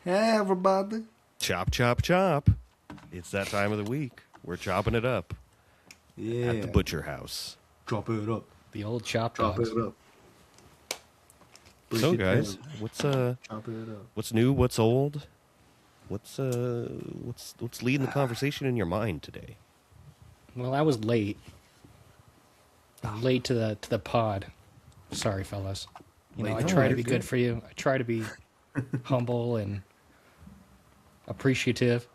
Hey, everybody. Chop, chop, chop. It's that time of the week. We're chopping it up Yeah. at the butcher house. Chop it up. The old chop Chop dogs. it up. So, guys, Chop it up. what's new? What's old? What's leading the conversation in your mind today? Well, I was late. Late to the pod. Sorry, fellas. You know, I Late. try No, to be you're good good. for you. I try to be humble and appreciative.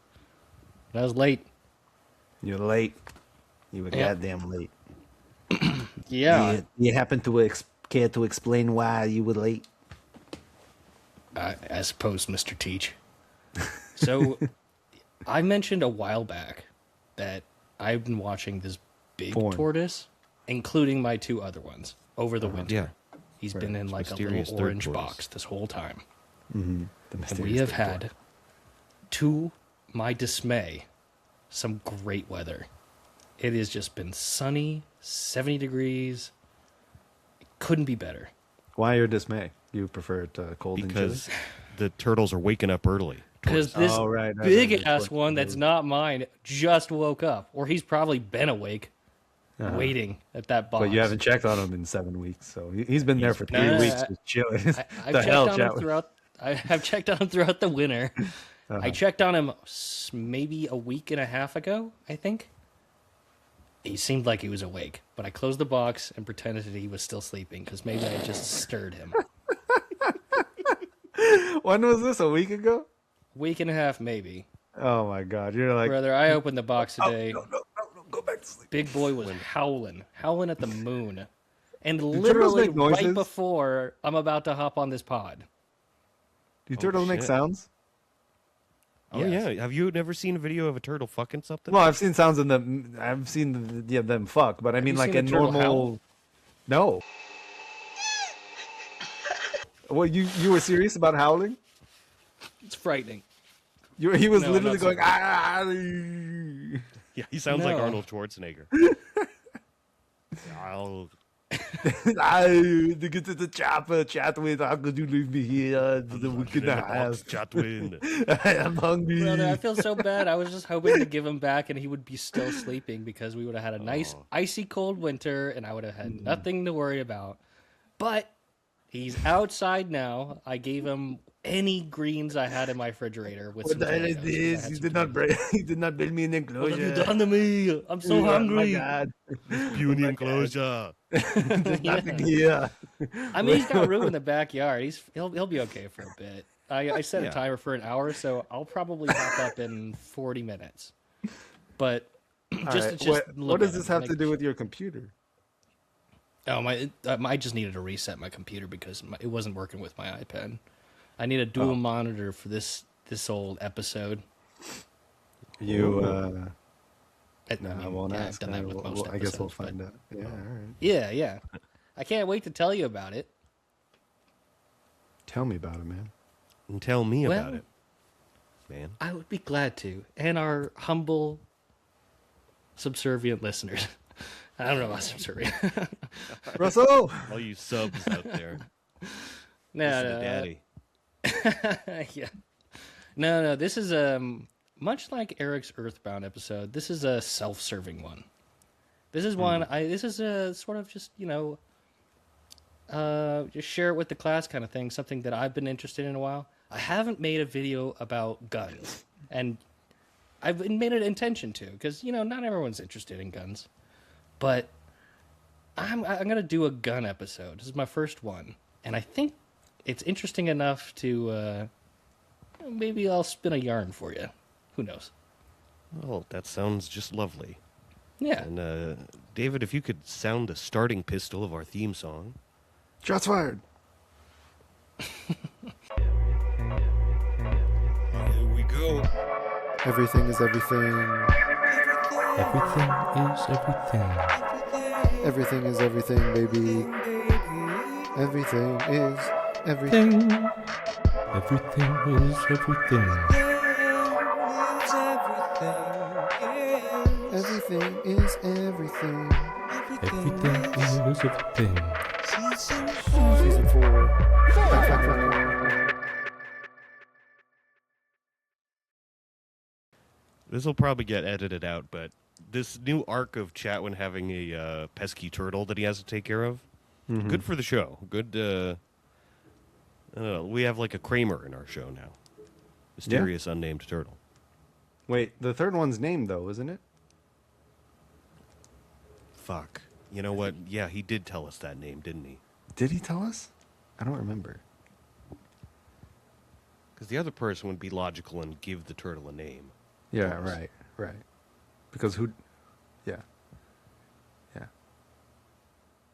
But I was late. You're late. You were Yeah. goddamn late. Yeah. You happen to care to explain why you were late? I suppose, Mr. Teach. So, I mentioned a while back that I've been watching this big Porn. tortoise, including my two other ones, over the winter. Yeah. He's been in like a Mysterious little third orange tortoise. box this whole time. The And mysterious we have third had, to my dismay, some great weather. It has just been sunny, 70 degrees. It couldn't be better. Why your dismay? You prefer it cold Because and the turtles are waking up early. Because this Oh, right. big ass one that's not mine just woke up. Or he's probably been awake, waiting at that box. But you haven't checked on him in 7 weeks, so he's been there for 3 No, no, weeks I- just chilling. I've The checked hell, on him Chatwin? throughout. I have checked on him throughout the winter. I checked on him maybe a week and a half ago, I think. He seemed like he was awake, but I closed the box and pretended that he was still sleeping because maybe I just stirred him. When was this? A week ago? Week and a half, maybe. Oh my God! You're like, Brother, I opened the box today. no, go back to sleep. Big boy was howling at the moon. And turtles literally make noises? right before I'm about to hop on this pod. Do turtles make shit. sounds? Oh, Yes. yeah. Have you never seen a video of a turtle fucking something? Well, I've seen sounds in them. I've seen them fuck, but I mean you like seen a a turtle normal. howl? No. Well, you were serious about howling? It's frightening. He was No, literally not going ah. Yeah, he sounds like No. Arnold Schwarzenegger. I'll- To get to the chopper, Chatwin, how could you leave me here for the week in and a the box, half? Chatwin. I'm hungry. Brother, I feel so bad. I was just hoping to give him back and he would be still sleeping because we would have had a nice, icy cold winter and I would have had nothing to worry about. But he's outside now. I gave him any greens I had in my refrigerator with What some the hell is tomatoes, 'cause I this? had You some did not tomatoes. break. You did not build me an What enclosure. have you done to me? I'm so Oh my hungry. God. Puny enclosure. There's nothing here. I mean, he's got room in the backyard. He'll be okay for a bit. I set Yeah. a timer for an hour, so I'll probably hop up in 40 minutes. But just Alright, just what look does at this him, have like- to do with your computer? Oh I just needed to reset my computer because it wasn't working with my iPad. I need a dual monitor for this old episode. You I no, I mean, won't yeah, ask. I've done that with most I guess we'll episodes, but- find out. Yeah, all right. Yeah. I can't wait to tell you about it. Tell me about it, man. And tell me about Well- it, man. I would be glad to, and our humble, subservient listeners. I don't know about subservient. Russell. All you subs out there. No, Listen to Daddy. yeah. No. This is much like Eric's Earthbound episode. This is a self-serving one. This is one. This is a sort of just just share it with the class kind of thing. Something that I've been interested in a while. I haven't made a video about guns, and I've made an intention to because not everyone's interested in guns, but I'm gonna do a gun episode. This is my first one, and I think it's interesting enough to maybe I'll spin a yarn for you. Who knows? Oh, that sounds just lovely. Yeah. And David, if you could sound the starting pistol of our theme song. Shots fired. Here we go. Everything is everything. Everything is everything. Everything is everything, baby. Everything is everything. Everything is everything. Everything is everything. Everything is everything. Season 4. This will probably get edited out, but this new arc of Chatwin having a pesky turtle that he has to take care of, good for the show. Good. I don't know, we have like a Kramer in our show now. Mysterious unnamed turtle. Wait, the third one's named though, isn't it? Fuck. You know what? Yeah, he did tell us that name, didn't he? Did he tell us? I don't remember. Because the other person would be logical and give the turtle a name. Yeah, Tell us. right. Because who? Yeah.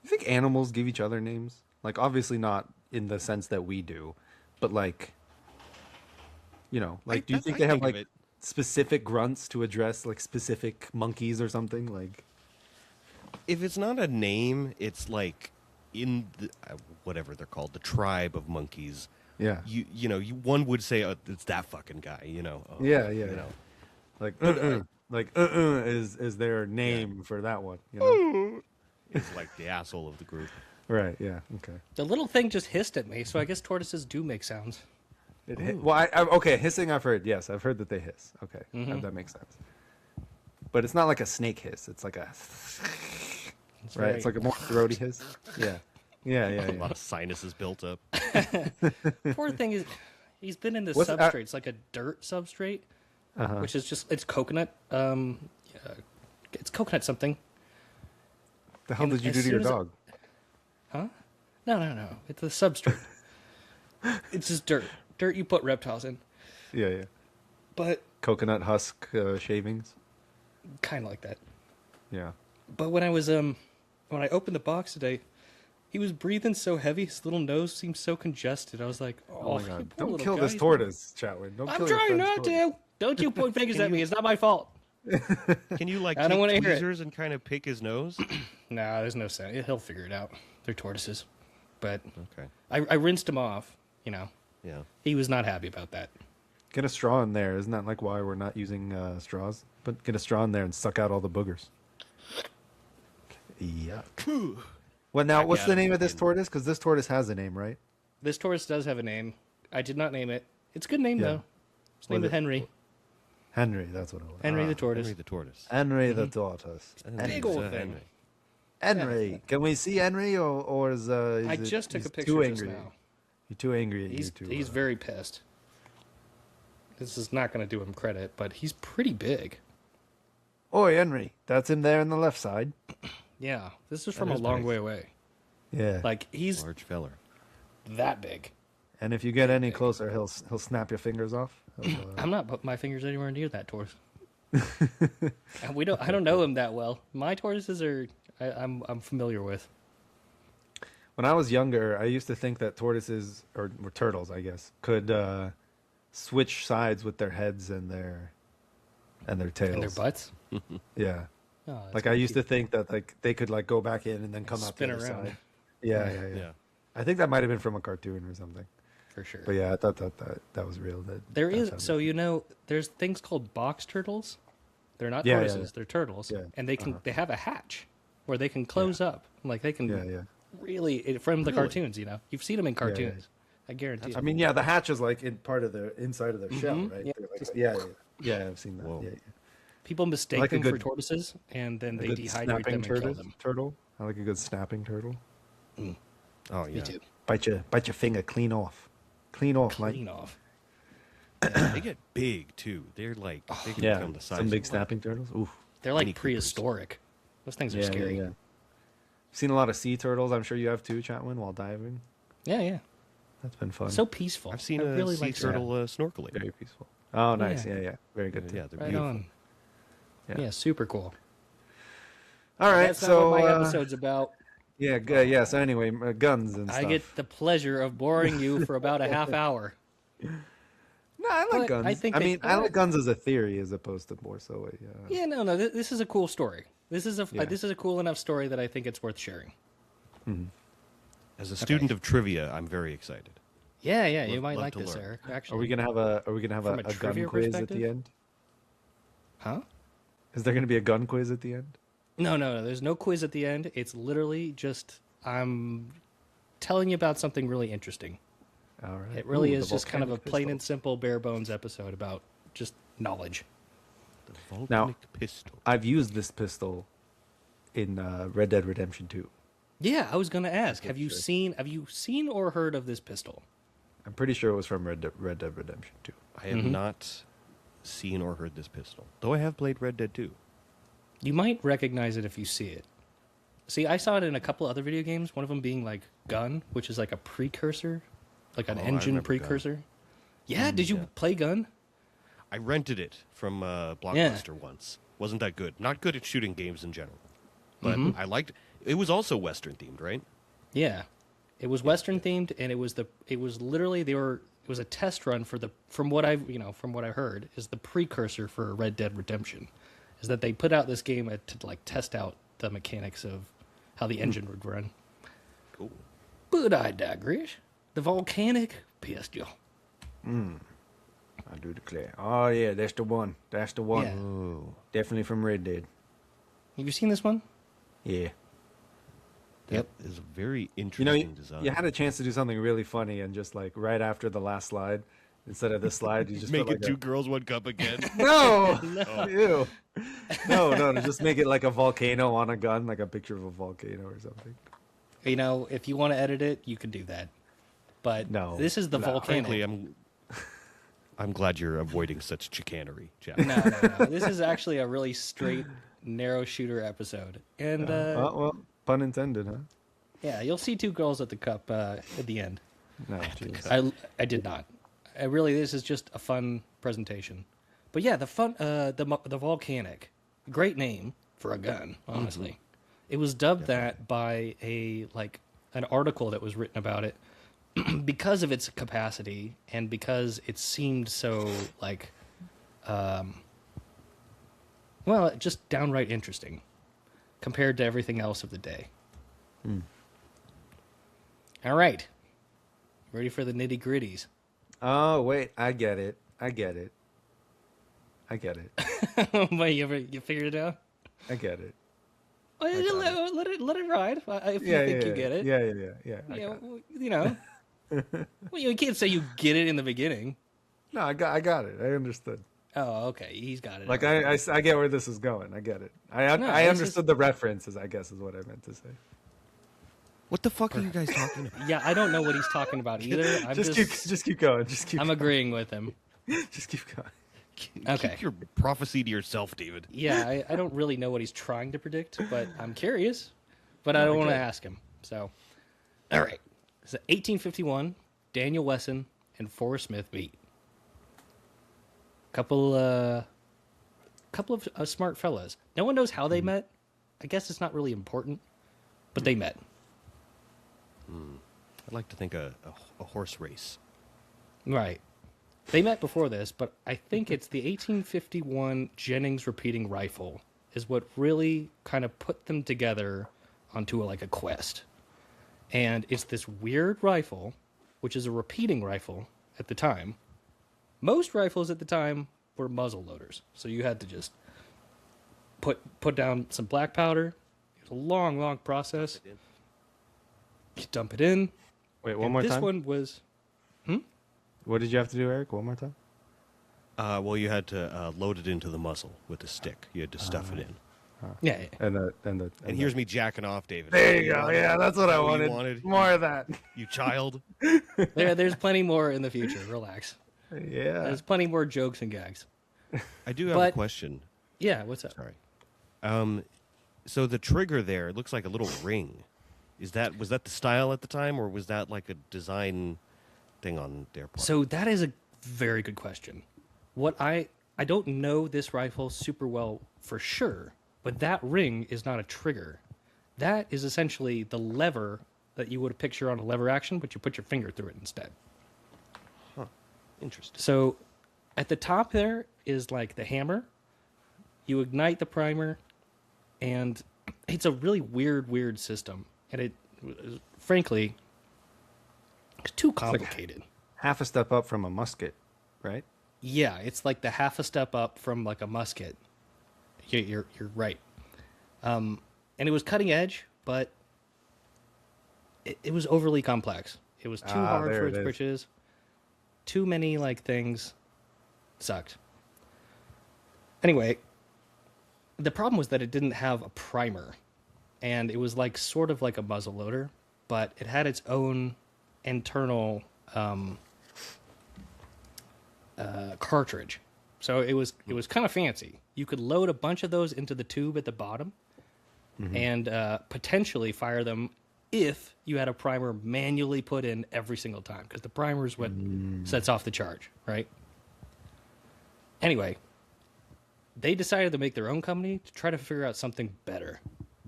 You think animals give each other names? Like, obviously not in the sense that we do, but like, do you think they have like specific grunts to address like specific monkeys or something? Like, If it's not a name, it's like in the, whatever they're called, the tribe of monkeys. yeah, One would say, it's that fucking guy, Oh, yeah. Like, is their name for that one? It's like the asshole of the group. Right. Yeah. Okay. The little thing just hissed at me, so I guess tortoises do make sounds. Well, okay, hissing I've heard. Yes, I've heard that they hiss. Okay, that makes sense. But it's not like a snake hiss. It's like a right. It's like a more throaty hiss. Yeah. A lot of sinuses built up. Poor thing is, he's been in this What's- substrate. It's like a dirt substrate, which is just it's coconut. It's coconut something. The hell And did you as do to your soon as dog? Huh? No. It's a substrate. It's just dirt. Dirt you put reptiles in. Yeah. But Coconut husk shavings. kind of like that. Yeah. But when I was when I opened the box today, he was breathing so heavy. His little nose seemed so congested. I was like, Oh my you god! poor Don't little kill guy. this He's tortoise, Chatwin. Don't I'm kill your trying friend's not tortoise. to. Don't you point fingers at me. It's not my fault. Can you like I don't take wanna hear it. tweezers and kind of pick his nose? Nah, there's no sense. He'll figure it out. They're tortoises. But Okay. I rinsed him off. Yeah. He was not happy about that. Get a straw in there. Isn't that like why we're not using straws? But get a straw in there and suck out all the boogers. Yuck. Well, now, what's at the him name of this again. tortoise? Because this tortoise has a name, right? This tortoise does have a name. I did not name it. It's a good name, Yeah. though. His name Was is it- Henry. Henry, that's what it was. Henry the tortoise. Henry the tortoise. Henry the tortoise. Big old thing. Henry. Can we see Henry, or is I it, just took he's a picture too just angry? now. You're too angry at He's you to... very pissed. This is not going to do him credit, but he's pretty big. Oi, Henry. That's him there on the left side. Yeah, this is from a is long big. way away. Yeah. Like he's Large feller. that big. And if you get any closer, he'll snap your fingers off. I'm not putting my fingers anywhere near that tortoise. And I don't know him that well. My tortoises are I'm familiar with. When I was younger, I used to think that tortoises, or turtles, I guess, could switch sides with their heads and their tails. And their butts. Yeah. Oh, that's Like I kinda used cute. to think that like they could like go back in and then come out Spin the other around. side. Yeah. Yeah. I think that might have been from a cartoon or something. For sure. But yeah, I thought that was real. There that is sounded- there's things called box turtles. They're not Yeah, yeah, tortoises, yeah. they're turtles. Yeah, And they have a hatch where they can close up. Like they can Yeah. really from the cartoons, You've seen them in cartoons. I guarantee I it. mean, yeah, the hatch is like in part of the inside of their shell, right? Yeah. They're like- yeah, I've seen that. Whoa. Yeah. People mistake like a them for good- tortoises and then A they good dehydrate snapping them and kill them. turtle. I like a good snapping turtle. Oh, yeah. Me too. Bite your finger clean off. Clean off, mate. Clean off. They get big, too. They're like, they can Yeah, become the size some big of snapping turtles. Oof. They're like Mini Coopers. prehistoric. Those things are scary. Yeah. Seen a lot of sea turtles. I'm sure you have too, Chatwin, while diving. Yeah. That's been fun. So peaceful. I've seen I a really sea like turtle snorkeling. very peaceful. Oh, nice. Yeah. Yeah. Very good. Yeah, they're Right beautiful. on. Yeah. Yeah, super cool. All right. That's So not what my episode's about. yeah, good. Yeah. So anyway, guns and stuff. I get the pleasure of boring you for about a half hour. No, I like But guns. I think I they- mean, I like guns as a theory as opposed to more so a. Yeah, no. This is a cool story. This is Yeah. this is a cool enough story that I think it's worth sharing. As a student of trivia, I'm very excited. Yeah. You Love- might love like to this, learn. Eric. Actually, Are we gonna have From a a gun trivia quiz at perspective? the end? Huh? Is there gonna be a gun quiz at the end? No. There's no quiz at the end. It's literally just I'm telling you about something really interesting. All right. It really Ooh, is the just kind of a volcanic plain pistol. and simple, bare bones episode about just knowledge. The Now, volcanic pistol. I've used this pistol in Red Dead Redemption 2. Yeah, I was gonna ask. Have you seen or heard of this pistol? I'm pretty sure it was from Red Dead Redemption 2. I have not seen or heard this pistol, though I have played Red Dead 2. You might recognize it if you see it. See, I saw it in a couple other video games, one of them being like Gun, which is like a precursor, like an I engine remember Gun. precursor. Yeah, did you play Gun? I rented it from Blockbuster once. Wasn't that good. Not good at shooting games in general. But I liked it. It was also Western themed, right? Yeah. It was Western themed, and it was literally it was a test run from what I heard is the precursor for Red Dead Redemption, is that they put out this game to like test out the mechanics of how the engine would run. Cool. But I digress. The volcanic pistol. I do declare. Oh, yeah, that's the one. That's the one. Yeah. Oh. Definitely from Red Dead. Have you seen this one? Yeah. That is a very You interesting know, design. you had a chance to do something really funny and just like right after the last slide, instead of this slide, you just Make put it like two girls, one cup again. No! Ew. No, to just make it like a volcano on a gun, like a picture of a volcano or something. You know, if you want to edit it, you can do that. But No. this is the No. volcanic. Frankly, I'm glad you're avoiding such chicanery, Jeff. No. This is actually a really straight, narrow shooter episode. And Well, pun intended, huh? yeah, you'll see two girls at the cup at the end. No, jeez. I did not. This is just a fun presentation. But yeah, the volcanic, great name for a gun, honestly. It was dubbed that by an article that was written about it because of its capacity and because it seemed so just downright interesting compared to everything else of the day. All right. Ready for the nitty gritties? Oh, wait, I get it. Wait, you figured it out? I get it. Oh, yeah, let it ride. If you think you get it. Yeah. I got it. You know. Well, you can't say you get it in the beginning. No, I got it. I understood. Oh, okay. He's got it. Like I get where this is going. I get it. I understood the references. I guess is what I meant to say. What the fuck are you guys talking about? Yeah, I don't know what he's talking about either. Just keep going. I'm agreeing with him. Just keep going. Okay. Keep your prophecy to yourself, David. Yeah, I don't really know what he's trying to predict, but I'm curious. But I don't want to ask him. So, all right. So 1851, Daniel Wesson and Forrest Smith meet. Couple of smart fellas. No one knows how they met. I guess it's not really important, but they met. I'd like to think a horse race. Right. They met before this, but I think it's the 1851 Jennings repeating rifle is what really kind of put them together onto a quest. And it's this weird rifle, which is a repeating rifle at the time. Most rifles at the time were muzzle loaders, so you had to just put down some black powder. It was a long process. You dump it in. Wait, one more time. This one was... What did you have to do, Eric? One more time. Well, you had to load it into the muzzle with a stick. You had to stuff it in. Yeah. And Here's me jacking off, David. There you go. Yeah, that's what I What you wanted. wanted? More of that. You child. There's plenty more in the future. Relax. Yeah. There's plenty more jokes and gags. I do have a question. Yeah, what's up? Sorry. So the trigger there, it looks like a little ring. Was that the style at the time, or was that like a design thing on their part? So that is a very good question. What I don't know this rifle super well for sure, but that ring is not a trigger. That is essentially the lever that you would picture on a lever action, but you put your finger through it instead. Huh. Interesting. So at the top there is like the hammer. You ignite the primer, and it's a really weird system. And it, frankly, it's too complicated. Half a step up from a musket, right? Yeah, it's like the half a step up from like a musket. You're right. And it was cutting edge, but it was overly complex. It was too hard for its britches. Too many things. Sucked. Anyway, the problem was that it didn't have a primer, and it was like sort of like a muzzle loader, but it had its own internal cartridge. So it was kind of fancy. You could load a bunch of those into the tube at the bottom, and potentially fire them if you had a primer manually put in every single time, because the primer is what sets off the charge, right? Anyway, they decided to make their own company to try to figure out something better.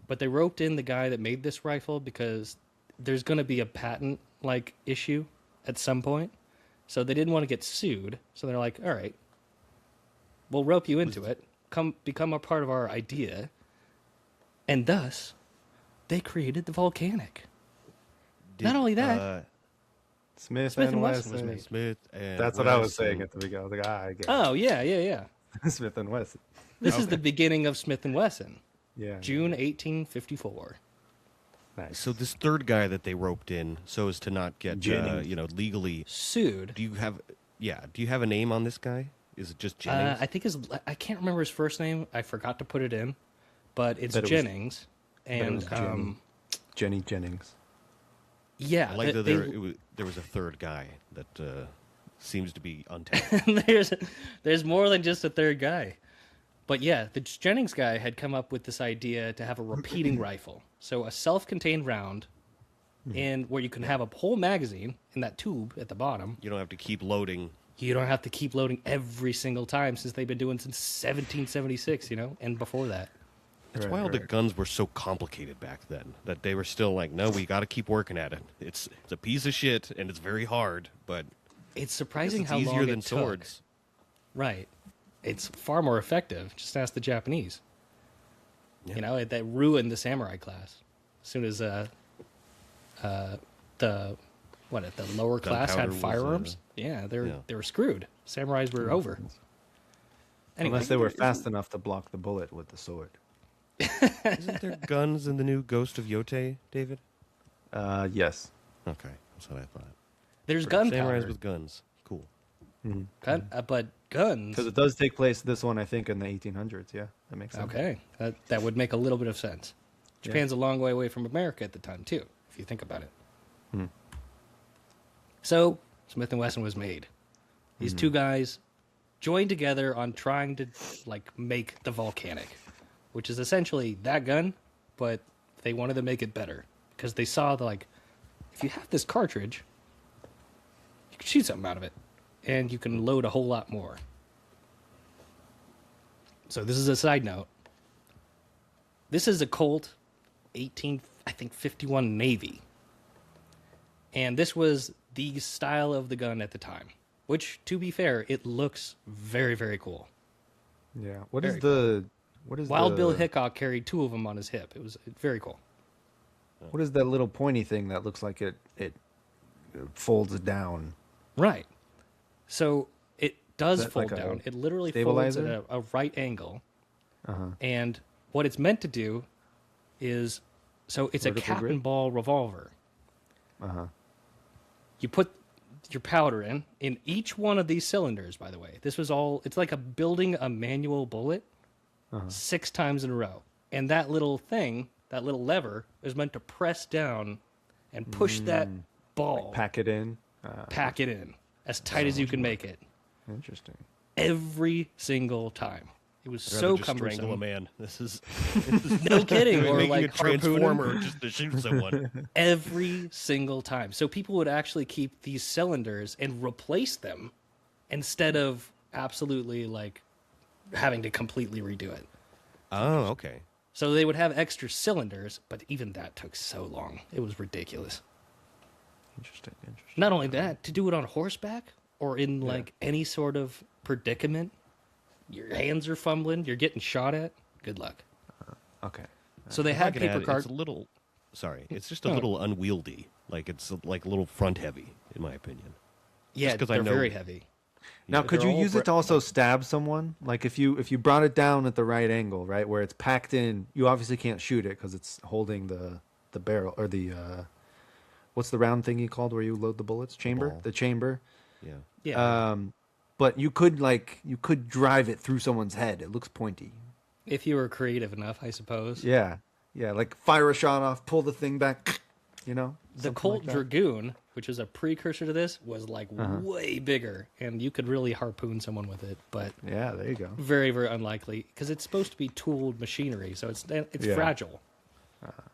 But they roped in the guy that made this rifle because there's going to be a patent like issue at some point. So they didn't want to get sued. So they're like, all right, we'll rope you into it. Come become a part of our idea. And thus, they created the Volcanic. Not only that, Smith and and Wesson was Wesson. made. Smith and That's what I was Wesson. saying at the beginning. I was like, I get Oh, yeah. it. Smith and Wesson. This is the beginning of Smith & Wesson. Yeah. June 1854. Nice. So this third guy that they roped in, so as to not get Jennings. legally. Sued. Do you have a name on this guy? Is it just Jennings? I think I can't remember his first name. I forgot to put it in, but it's Bet it was- Jennings. bet it And was Jenny Jennings. yeah, I like that they- there was a third guy that seems to be untapped. there's more than just a third guy. But yeah, the Jennings guy had come up with this idea to have a repeating rifle. So a self-contained round in where you can have a whole magazine in that tube at the bottom. You don't have to keep loading. You don't have to keep loading every single time, since they've been doing since 1776, and before that. It's Right, wild that right. guns were so complicated back then that they were still like, no, we got to keep working at it. It's a piece of shit and it's very hard, but It's it's surprising how easier long than it took. swords. Right. It's far more effective. Just ask the Japanese. Yeah. That ruined the samurai class. As soon as the lower class had Gunpowder was, firearms, they were screwed. Samurais were over. Anyway, Unless they were fast enough to block the bullet with the sword. Isn't there guns in the new Ghost of Yote, David? Yes. Okay, that's what I thought. there's Samurais gunpowder, with guns. Cool. but guns. Because it does take place, this one, I think, in the 1800s. Yeah, that makes sense. Okay, that would make a little bit of sense. Japan's a long way away from America at the time too, if you think about it. So Smith and Wesson was made. These two guys joined together on trying to make the Volcanic, which is essentially that gun, but they wanted to make it better because they saw if you have this cartridge, you can shoot something out of it, and you can load a whole lot more. So this is a side note. This is a Colt 51 Navy. And this was the style of the gun at the time, which, to be fair, it looks very, very cool. Yeah. Very What is Wild the, Bill Hickok carried two of them on his hip. It was very cool. What is that little pointy thing that looks like it folds down? Right. So it does Is that fold like a down. It literally stabilizer? folds at a right angle. Uh-huh. And what it's meant to do is, so it's Vertical a cap grip? and ball revolver. Uh-huh. You put your powder in each one of these cylinders, by the way. This was all, it's like building a manual bullet 6 times in a row. And that little thing, that little lever, is meant to press down and push that ball, Pack it in. pack it in as tight as you can make it. Interesting. Every single time. It was I'd so rather just strangle a cumbersome. man. This is No kidding. Or making a harpoon 'em. transformer just to shoot someone. Every single time. So people would actually keep these cylinders and replace them instead of absolutely having to completely redo it. Oh, okay. So they would have extra cylinders, but even that took so long. It was ridiculous. Interesting. Not only that, to do it on horseback or in any sort of predicament, your hands are fumbling, you're getting shot at. Good luck. Okay. So they If I had could paper add, cards. It's a little. Sorry, it's just a little unwieldy. It's a little front heavy, in my opinion. Yeah, just 'cause I they're know- very heavy. Now, could they're you all use it to also stab someone? Like if you brought it down at the right angle, right, where it's packed in, you obviously can't shoot it because it's holding the barrel or the what's the round thingy called where you load the bullets? Chamber. ball. The chamber. Yeah. Yeah. but you could drive it through someone's head. It looks pointy. If you were creative enough, I suppose. Yeah, yeah, like fire a shot off, pull the thing back. You know, The Colt Dragoon, which is a precursor to this, was like way bigger, and you could really harpoon someone with it. But yeah, there you go. very, very unlikely because it's supposed to be tooled machinery, so it's fragile.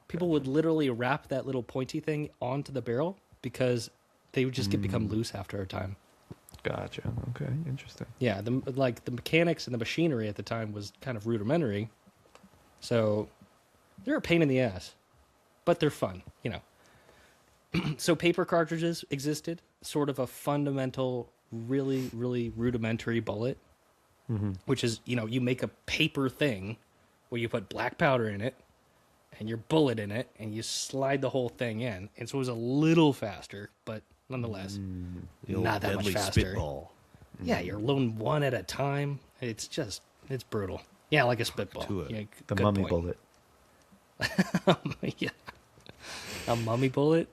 People would literally wrap that little pointy thing onto the barrel because they would just become loose after a time. Gotcha. Okay, interesting. Yeah, the mechanics and the machinery at the time was kind of rudimentary, so they're a pain in the ass, but they're fun, you know. So paper cartridges existed, sort of a fundamental, really, really rudimentary bullet, which is, you know, you make a paper thing where you put black powder in it and your bullet in it and you slide the whole thing in. And so it was a little faster, but nonetheless, not that much faster. Spitball. Yeah, you're loading one at a time. It's brutal. Yeah, like a spitball. Yeah, The good mummy point. bullet. Yeah. A mummy bullet?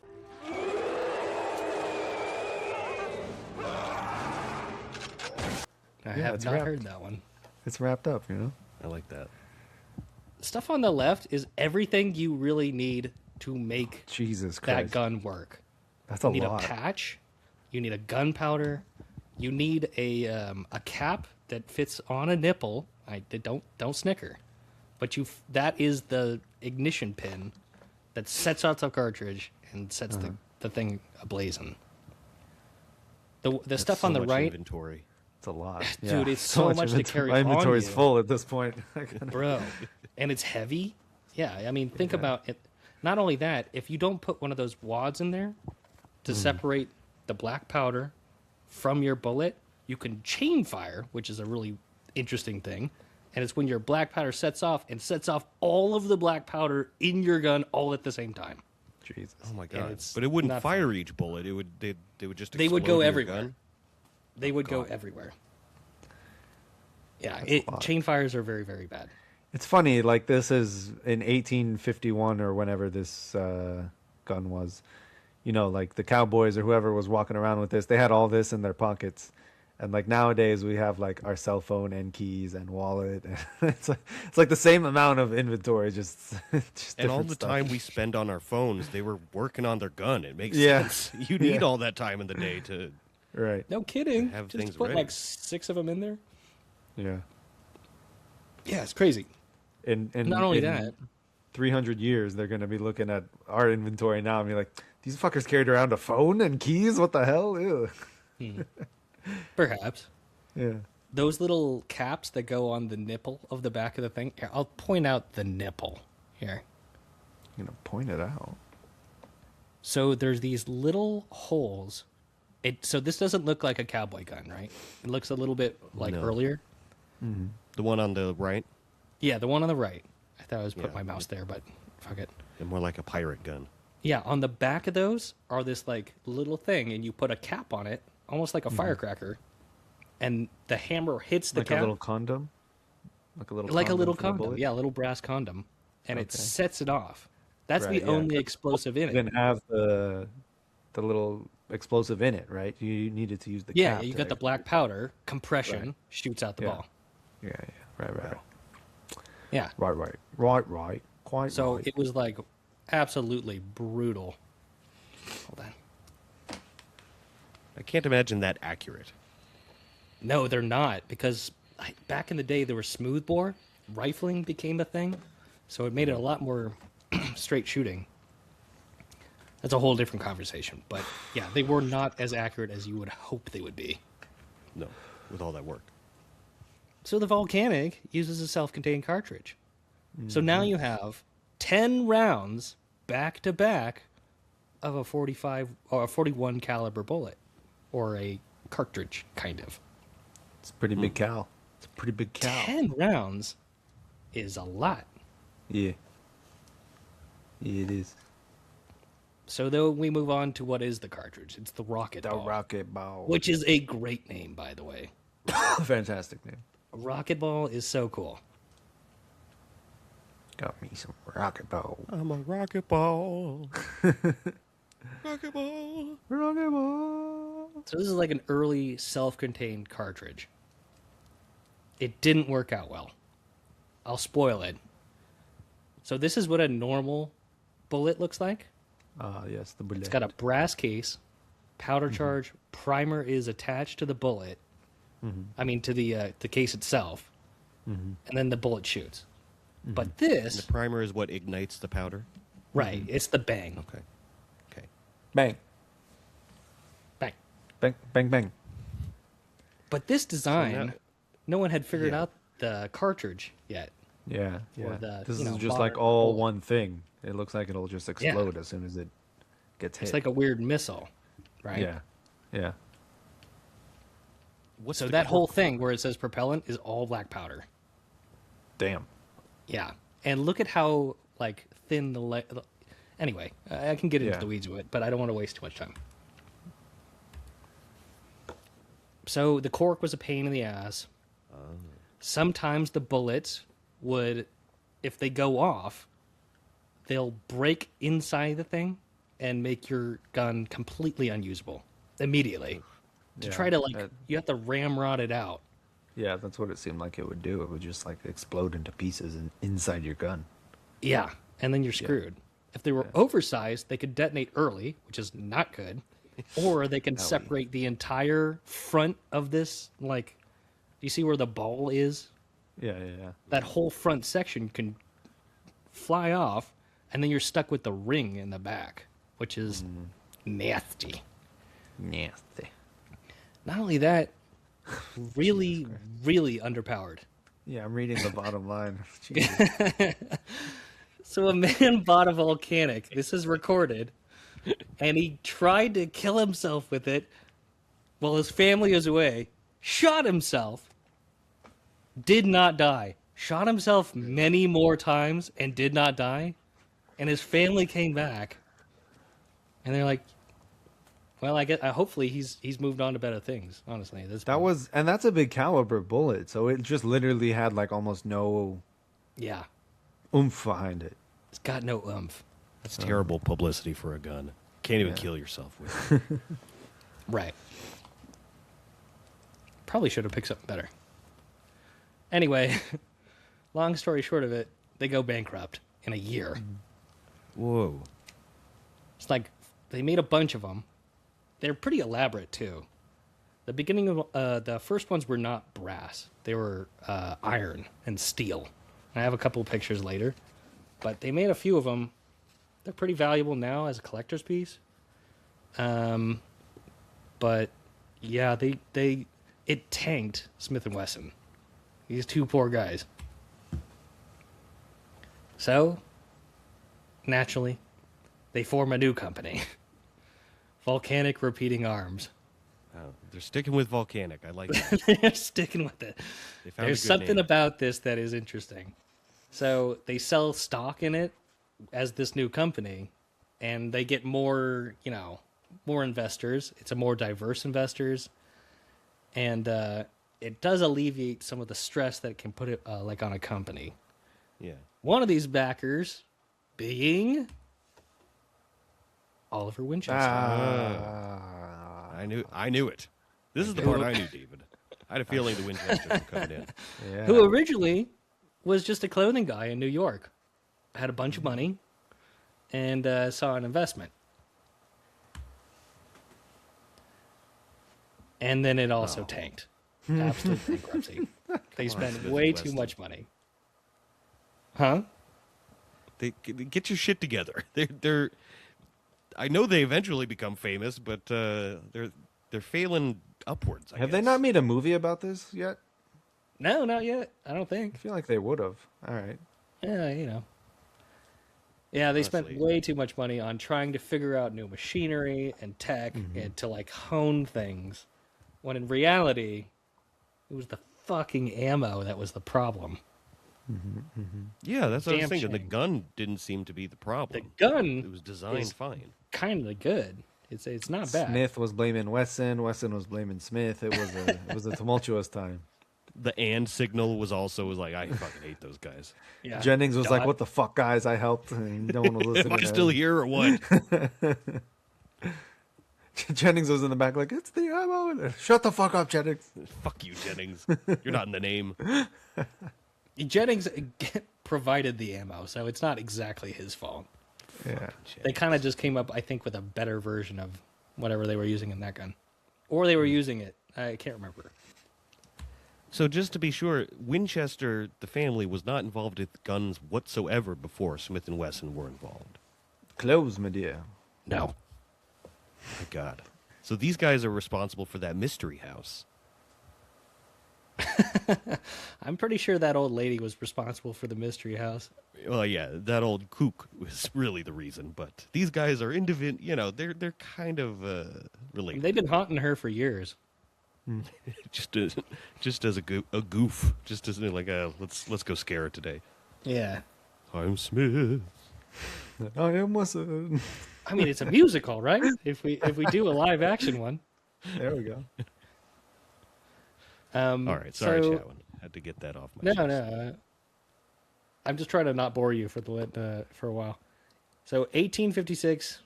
I have it's not wrapped. heard that one. It's wrapped up, you know. I like that. Stuff on the left is everything you really need to make Jesus that Christ, gun work. that's a You need lot. a patch. You need a gunpowder. You need a cap that fits on a nipple. Don't snicker, but that is the ignition pin that sets off the cartridge and sets the thing ablazing. The stuff on the right, Inventory. It's a lot, dude. It's so much to carry My on inventory's you. full at this point. Bro, and it's heavy. Yeah, I mean, think about it. Not only that, if you don't put one of those wads in there to separate the black powder from your bullet, you can chain fire, which is a really interesting thing. And it's when your black powder sets off all of the black powder in your gun all at the same time. Jesus. Oh my And god! it's But it wouldn't not fire each bullet. It would. They would just. They would explode go your everywhere. gun? They would go everywhere. Yeah, a lot. chain fires are very, very bad. It's funny, like this is in 1851 or whenever this gun was. You know, like the cowboys or whoever was walking around with this, they had all this in their pockets. And like nowadays, we have like our cell phone and keys and wallet. It's like the same amount of inventory, just And all different the stuff. time we spend on our phones, they were working on their gun. It makes Yeah. sense. You need all that time in the day to. Right? No kidding. Have Just things put ready. like 6 of them in there. Yeah. Yeah, it's crazy. And Not only in that, 300 years, they're gonna be looking at our inventory now and be like, "These fuckers carried around a phone and keys? What the hell?" Ew. perhaps. Yeah. Those little caps that go on the nipple of the back of the thing. Here, I'll point out the nipple here. You know, point it out. So there's these little holes. So this doesn't look like a cowboy gun, right? It looks a little bit like No. earlier. The one on the right, Yeah, the one on the right. I thought I was putting Yeah. my mouse there, but fuck it. and more like a pirate gun. Yeah, on the back of those are this like little thing, and you put a cap on it, almost like a firecracker, and the hammer hits the Like cap a little condom. Like a little. like a little for the condom. bullet? Yeah, a little brass condom, and it Okay. sets it off. That's Right, the yeah. only explosive in it. Didn't have the little explosive in it, right? You needed to use the Yeah, cap you to got the black powder compression Right. shoots out the Yeah. ball. Yeah, right. Yeah, Right. Quite so right. it was like absolutely brutal. Hold on. I can't imagine that accurate. No, they're not because back in the day there was smoothbore rifling became a thing, so it made it a lot more straight shooting. That's a whole different conversation, but yeah, they were not as accurate as you would hope they would be. No, with all that work. So the Volcanic uses a self-contained cartridge. So Mm-hmm. now you have 10 rounds back to back of a 45 or a 41 caliber bullet or a cartridge kind of. It's a pretty big cow. It's a pretty big cow. 10 rounds is a lot. Yeah. Yeah, it is. So then we move on to what is the cartridge. It's the rocket ball, rocket ball. which is a great name, by the way. Fantastic name. Rocket ball is so cool. Got me some rocket ball. I'm a rocket ball. Rocket ball. Rocket ball. So this is like an early self-contained cartridge. It didn't work out well. I'll spoil it. So this is what a normal bullet looks like. Yes, the bullet. It's got a brass case, powder charge, primer is attached to the bullet. I mean, to the case itself, and then the bullet shoots. But And this, the primer is what ignites the powder. right? It's the bang, Okay. Okay. Bang, bang. bang, bang, bang. But this design, now- no one had figured Yeah. out the cartridge yet. Yeah, yeah. the, This you is know, just like modern all bullet. one thing. It looks like it'll just explode as soon as it gets hit. It's like a weird missile, right? Yeah, yeah. What's So the that whole cork thing for? where it says propellant is all black powder. Damn. Yeah, and look at how like thin the Anyway, I can get into Yeah. the weeds with it, but I don't want to waste too much time. So the cork was a pain in the ass. Sometimes the bullets would, if they go off, they'll break inside the thing and make your gun completely unusable immediately. To Yeah, try to that- you have to ramrod it out. Yeah, that's what it seemed like it would do. It would just like explode into pieces inside your gun. Yeah, and then you're screwed. If they were oversized, they could detonate early, which is not good, or they can separate the entire front of this. Like, you see where the ball is? Yeah, yeah, yeah. That whole front section can fly off, and then you're stuck with the ring in the back, which is nasty. Nasty. Not only that, really, really underpowered. Yeah, I'm reading the bottom line. Jesus. So a man bought a Volcanic. This is recorded. And he tried to kill himself with it while his family was away. Shot himself. Did not die. Shot himself many more times and did not die. And his family came back. And they're like, well, I guess hopefully he's moved on to better things, honestly. That's a big caliber bullet, so it just literally had like almost no Yeah. oomph behind it. It's got no oomph. That's terrible publicity for a gun. Can't even kill yourself with it. Right. Probably should have picked something better. Anyway, long story short of it, they go bankrupt in a year. Whoa. It's like they made a bunch of them. They're pretty elaborate too. The beginning of the first ones were not brass; they were iron and steel. I have a couple of pictures later, but they made a few of them. They're pretty valuable now as a collector's piece. But yeah, it tanked Smith and Wesson. These two poor guys. So, naturally, they form a new company. Volcanic Repeating Arms. Wow. They're sticking with Volcanic. I like that. They're sticking with it. They found There's a good something name. about this that is interesting. So they sell stock in it as this new company, and they get more, more investors. It's a more diverse investors, and it does alleviate some of the stress that it can put it like on a company. Yeah. One of these backers being Oliver Winchester. I knew it. This is the part I knew, David. I had a feeling the Winchesters were coming in. Yeah. Who originally was just a clothing guy in New York, had a bunch of money, and saw an investment. And then it also tanked. Absolute bankruptcy. They spent Smith way and too Wesson. much money. Huh? They get your shit together. They're. I know they eventually become famous, but they're failing upwards. I Have they guess. not made a movie about this yet? No, not yet. I don't I think. feel like they would have. All right. Yeah, Yeah, they spent Honestly. way too much money on trying to figure out new machinery and tech and to like hone things, when in reality, it was the fucking ammo that was the problem. Yeah, that's what I was Damn thinking. The shame. gun didn't seem to be the The problem. gun It was designed is fine. kind of good. It's not bad. Smith was blaming Wesson. Wesson was blaming Smith. It was a tumultuous time. The and signal was like, I fucking hate those guys. Yeah. Jennings was like, Dot. "What the fuck, guys? I helped." And no one was listening. Am I to still him. here or what? Jennings was in the back like, it's the ammo. Shut the fuck up, Jennings. Fuck you, Jennings. You're not in the name. Jennings provided the ammo, so it's not exactly his fault. Yeah. They kind of just came up, I think, with a better version of whatever they were using in that gun. Or they were using it. I can't remember. So just to be sure, Winchester, the family, was not involved with guns whatsoever before Smith & Wesson were involved. Close, my dear. No. My God. So these guys are responsible for that mystery house. I'm pretty sure that old lady was responsible for the mystery house. Well, yeah, that old kook was really the reason, but these guys are they're kind of related. They've been haunting her for years. just as a goof, just as like let's go scare her today. Yeah. I'm Smith. I am Wesson. I mean, it's a musical, right? If we do a live action one. There we go. All right, sorry, so, Chatwin. Had to get that off my chest. No. I'm just trying to not bore you for a while. So 1856.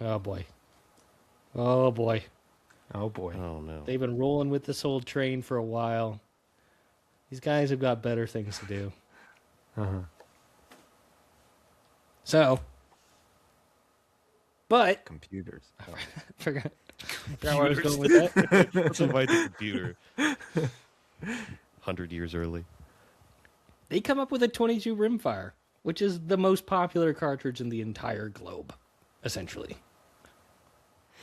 Oh boy. Oh boy. Oh no. They've been rolling with this old train for a while. These guys have got better things to do. So, but Computers. forgot where I was going with that. Let's invite the computer. 100 years early. They come up with a 22 rimfire, which is the most popular cartridge in the entire globe, essentially.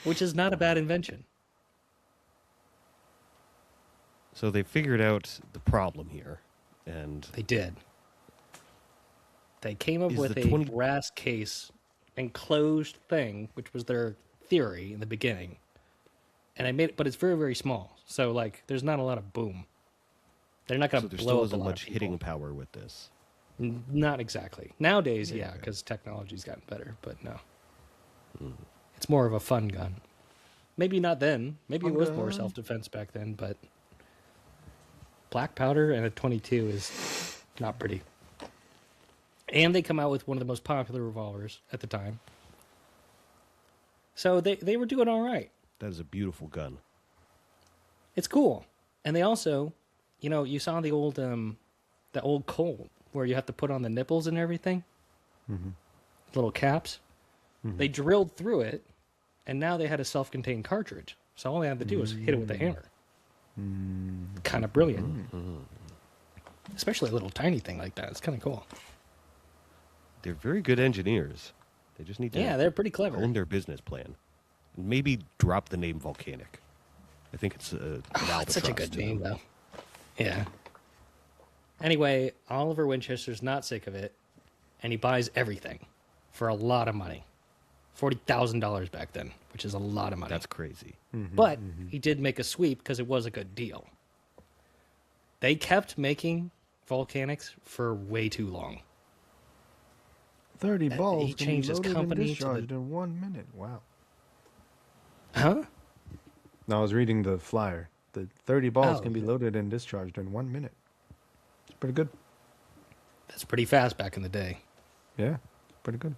Which is not a bad invention. So they figured out the problem here, and They did. They came up Is with the a 20 brass case enclosed thing, which was their theory in the beginning. And I made it, but it's very, very small. So, like, there's not a lot of boom. They're not going so to there blow still up a isn't lot much of hitting people. power with this. Not exactly. Nowadays, yeah, because technology's gotten better, but no. It's more of a fun gun. Maybe not then. Maybe it was more self-defense back then, but black powder and a 22 is not pretty. And they come out with one of the most popular revolvers at the time. So they were doing all right. That is a beautiful gun. It's cool. And they also, you saw the old Colt where you have to put on the nipples and everything. Little caps. They drilled through it, and now they had a self-contained cartridge. So all they had to do was hit it with a hammer. Kind of brilliant. Especially a little tiny thing like that. It's kind of cool. They're very good engineers. They just need to They're pretty clever. own their business plan. And maybe drop the name Volcanic. I think it's an It's such a good albatross, name, though. Yeah. Anyway, Oliver Winchester's not sick of it, and he buys everything for a lot of money. $40,000 back then, which is a lot of money. That's crazy. But he did make a sweep because it was a good deal. They kept making Volcanics for way too long. 30 balls he can changed be his loaded company and to discharged in 1 minute. Wow. Huh? No, I was reading the flyer. The 30 balls Oh, can be yeah. loaded and discharged in 1 minute. It's pretty good. That's pretty fast back in the day. Yeah, pretty good.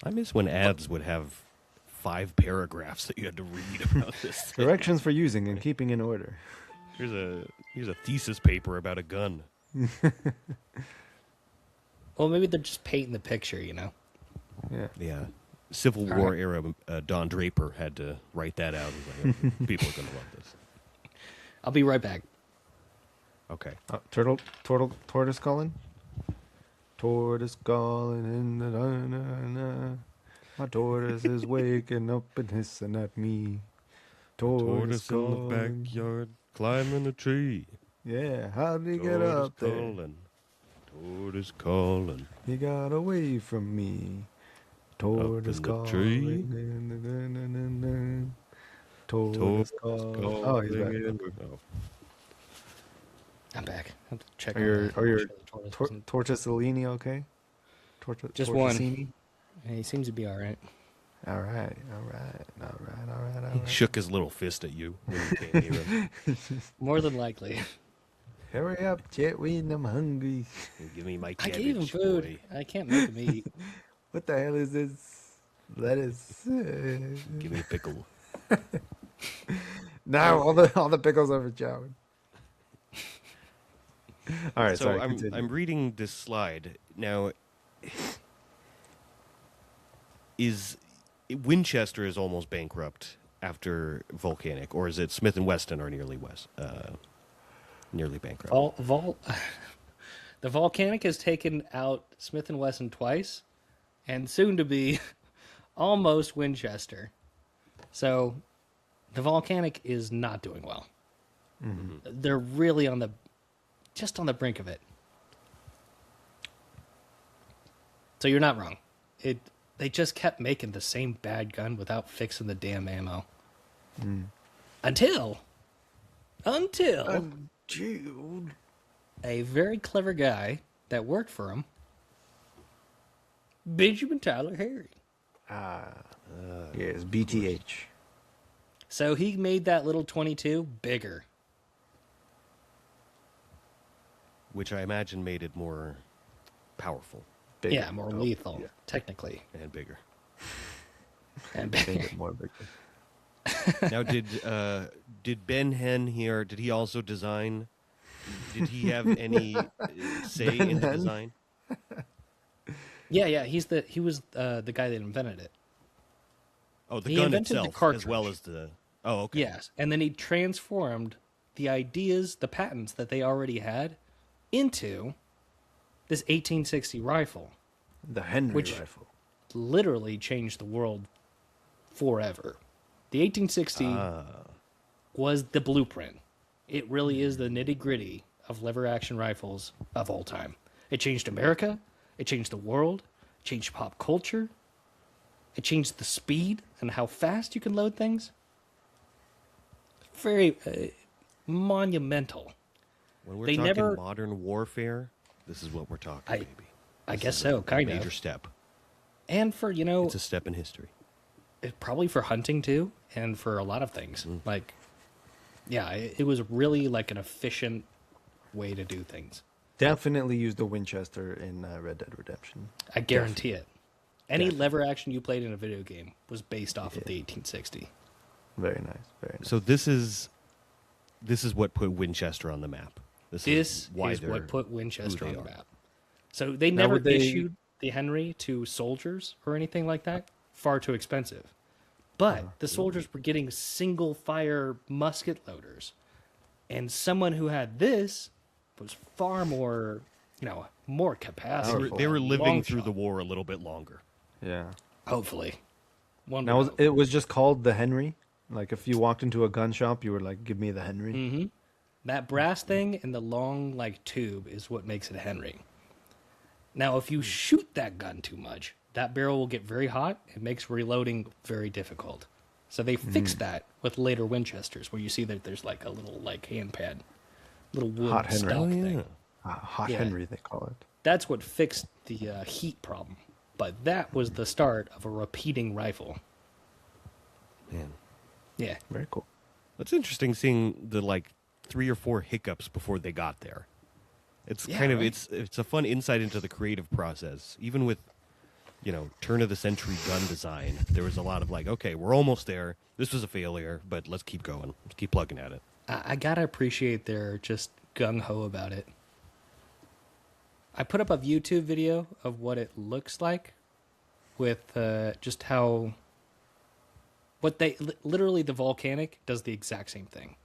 I miss when ads would have 5 paragraphs that you had to read about this thing. Directions for using and keeping in order. Here's a thesis paper about a gun. Well, maybe they're just painting the picture, Yeah. Yeah. Civil War era Don Draper had to write that out. He was like, people are going to love this. I'll be right back. Okay. Tortoise calling? Tortoise calling in the na. My tortoise is waking up and hissing at me. Tortoise Tortoise in the calling. backyard climbing a tree. Yeah, how did he get Tortoise up there? calling. Tortoise calling. He got away from me. Tortoise in the calling. tree. Tortoise calling. Oh, he's back. Oh. I'm back. I have to check Are on your that. are your Make sure the tortoise wasn't- Tortosellini okay? Just one. Tortosini? Yeah, he seems to be all right. All right. He shook his little fist at you when you came here. More than likely. Hurry up, Chatwin, I'm hungry. Give me my I cabbage, gave him food. boy. I can't make him eat. What the hell is this? That is Give me a pickle. now all the pickles over Chatwin. All right, So sorry. I'm Continue. I'm reading this slide now. Is Winchester is almost bankrupt after Volcanic, or is it Smith and Wesson are nearly bankrupt? The Volcanic has taken out Smith and Wesson twice, and soon to be almost Winchester. So the Volcanic is not doing well. They're really just on the brink of it. So you're not wrong. They just kept making the same bad gun without fixing the damn ammo. Until a very clever guy that worked for him, Benjamin Tyler Harry. Yes, BTH. So he made that little 22 bigger. Which I imagine made it more powerful Bigger. Yeah, more lethal, technically. and bigger. And Made it more bigger. Now, did Ben Hen here? Did he also design? Did he have any say in the Hen? design? yeah, he was the guy that invented it. Oh, the He gun invented the itself, as well cartridge. as the. Oh, okay. Yes, and then he transformed the ideas, the patents that they already had, into this 1860 rifle. The Henry Which- rifle. Literally changed the world forever. The 1860 was the blueprint. It really is the nitty gritty of lever action rifles of all time. It changed America. It changed the world. It changed pop culture. It changed the speed and how fast you can load things. Very monumental. When we're They talking never- modern warfare, this is what we're talking, baby. I This guess is so, a kind major of. step. And for, It's a step in history. probably for hunting too, and for a lot of things. Like, yeah, it was really like an efficient way to do things. Definitely used the Winchester in Red Dead Redemption. I guarantee it. Any lever action you played in a video game was based off of the 1860. Very nice. Very nice. So this is what put Winchester on the map. This is why is they're what put Winchester who on they the are. map. So they Now, never would they- issued the Henry to soldiers or anything like that. Far too expensive. But the soldiers were getting single fire musket loaders. And someone who had this was far more, more capacity. They were living Long through shot. the war a little bit longer. Yeah. Hopefully. One Now, would hope. it was just called the Henry? Like, if you walked into a gun shop, you were like, give me the Henry? That brass thing and the long tube is what makes it a Henry. Now, if you shoot that gun too much, that barrel will get very hot. It makes reloading very difficult. So they fixed that with later Winchesters, where you see that there's a little hand pad, little wood Hot Henry. stock Oh, thing. Hot Yeah. Henry, they call it. That's what fixed the heat problem. But that was the start of a repeating rifle. Man, Yeah. Very cool. it's interesting seeing the 3 or 4 hiccups before they got there. It's Yeah, kind of right. it's a fun insight into the creative process. Even with turn of the century gun design, there was a lot of okay, we're almost there. This was a failure, but let's keep going. Let's keep plugging at it. I gotta appreciate their just gung ho about it. I put up a YouTube video of what it looks like with just how literally the Volcanic does the exact same thing.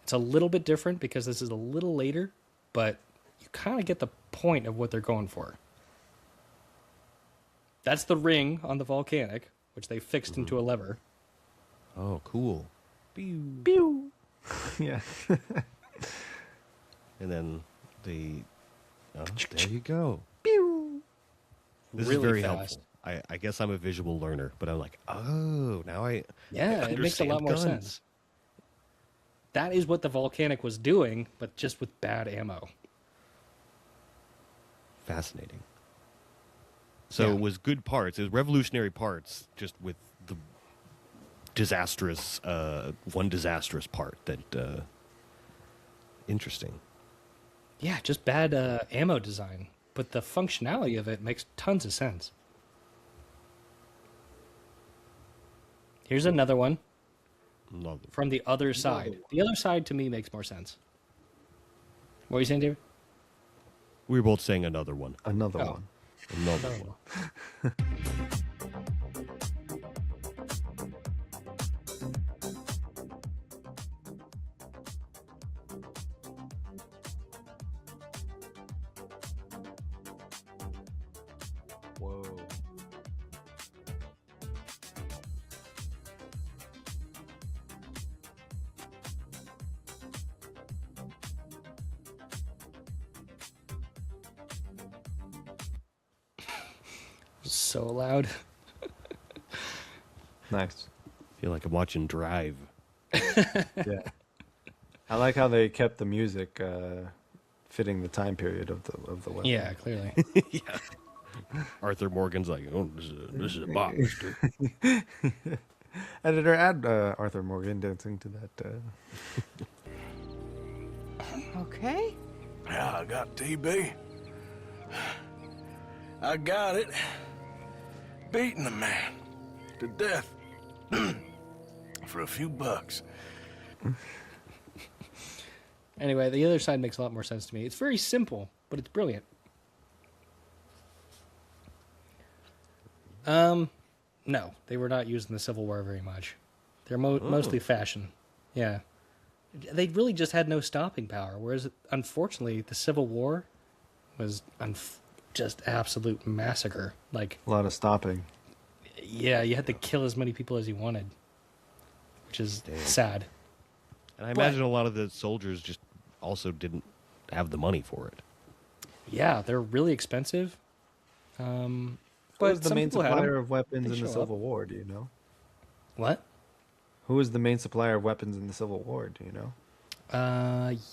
It's a little bit different because this is a little later, but you kind of get the point of what they're going for. That's the ring on the Volcanic, which they fixed into a lever. Oh, cool. Pew! Yeah. And then there you go. Pew! This Really is very fast. helpful. I guess I'm a visual learner, but I'm oh, now I Yeah, it makes a lot understand more guns. sense. That is what the Volcanic was doing, but just with bad ammo. Fascinating. So Yeah. it was good parts. It was revolutionary parts, just with the disastrous, one disastrous part interesting. Yeah, just bad ammo design. but the functionality of it makes tons of sense. Here's another one from the other side. The other side to me makes more sense. What are you saying, David? We were both saying another one. Another Oh. one. Another one. Whoa. So loud. Nice. Feel like I'm watching Drive. Yeah. I like how they kept the music fitting the time period of the weapon. Yeah, clearly. Arthur Morgan's like, oh, this is a bop. mister." Editor, add Arthur Morgan dancing to that. Okay. Yeah, I got TB. I got it. Beating a man to death for a few bucks. Anyway, the other side makes a lot more sense to me. It's very simple, but it's brilliant. No, they were not used in the Civil War very much. They're mostly fashion. Yeah. They really just had no stopping power, whereas, unfortunately, the Civil War was just absolute massacre. Like, A lot of stopping. yeah, you had to kill as many people as you wanted, which is sad. And I imagine a lot of the soldiers just also didn't have the money for it. Yeah, they're really expensive. Who was the some main people had 'em. supplier of weapons They in the show Civil up. War? Do you know? What? Who was the main supplier of weapons in the Civil War? Do you know?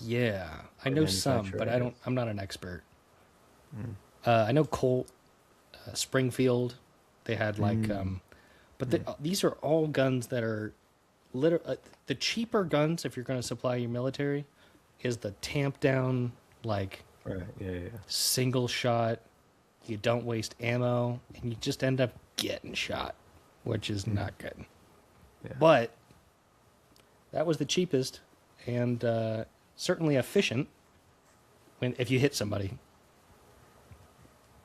Yeah, I Or know some, manufacturer, but I I don't. I'm not an expert. I know Colt, Springfield. They had like, but these are all guns that are the cheaper guns. If you're going to supply your military, is the tamp down like Right. Yeah. single shot. You don't waste ammo, and you just end up getting shot, which is not good. Yeah. But that was the cheapest and certainly efficient if you hit somebody.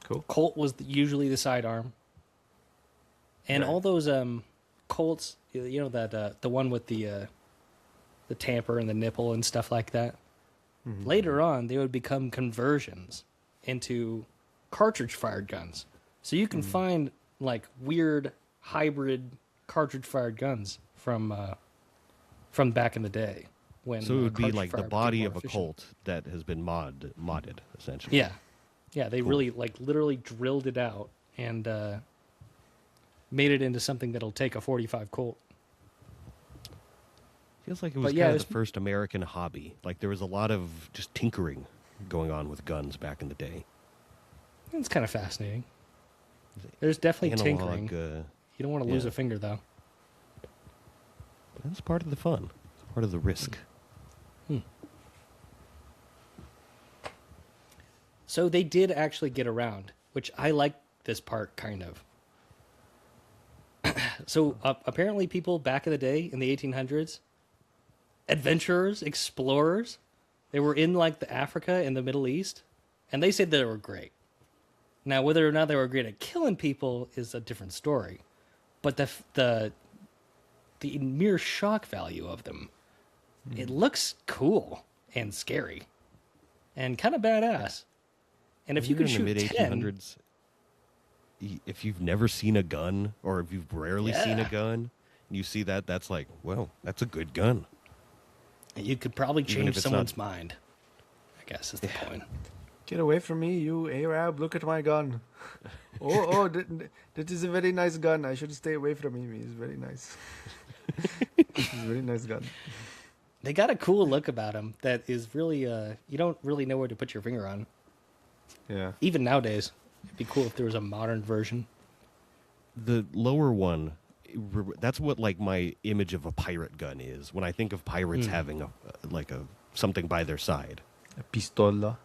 Cool. Colt was usually the sidearm, and Right. all those Colts, you know that the one with the tamper and the nipple and stuff like that. Mm-hmm. Later on, they would become conversions into cartridge-fired guns. So you can find like weird hybrid cartridge-fired guns from back in the day. When So it would be like the cartridge-fired body became of more a efficient. Colt that has been modded, essentially. Yeah, yeah. They really like literally drilled it out and made it into something that'll take a 45 Colt. Feels like it was yeah, kind of it's- the first American hobby. Like there was a lot of just tinkering going on with guns back in the day. It's kind of fascinating. There's definitely Analog, tinkering. You don't want to lose yeah. a finger though. That's part of the fun. It's part of the risk. So they did actually get around, which I like this part kind of. So apparently people back in the day in the 1800s, adventurers, explorers, they were in like the Africa and the Middle East, and they said they were great. Now, whether or not they were great at killing people is a different story, but the mere shock value of them, it looks cool and scary, and kind of badass. And if you Even could in the shoot mid 10, 1800s, if you've never seen a gun, or if you've rarely seen a Yeah. gun, and you see that, that's like, well, that's a good gun. you could probably Even change if it's someone's mind. I guess is the point. Get away from me, you Arab! Look at my gun. That is a very nice gun. I should stay away from him. He's very nice. He's a very nice gun. They got a cool look about them that is really you don't really know where to put your finger on. Yeah. Even nowadays, it'd be cool if there was a modern version. The lower one, that's what like my image of a pirate gun is. When I think of pirates having a something by their side. A pistola.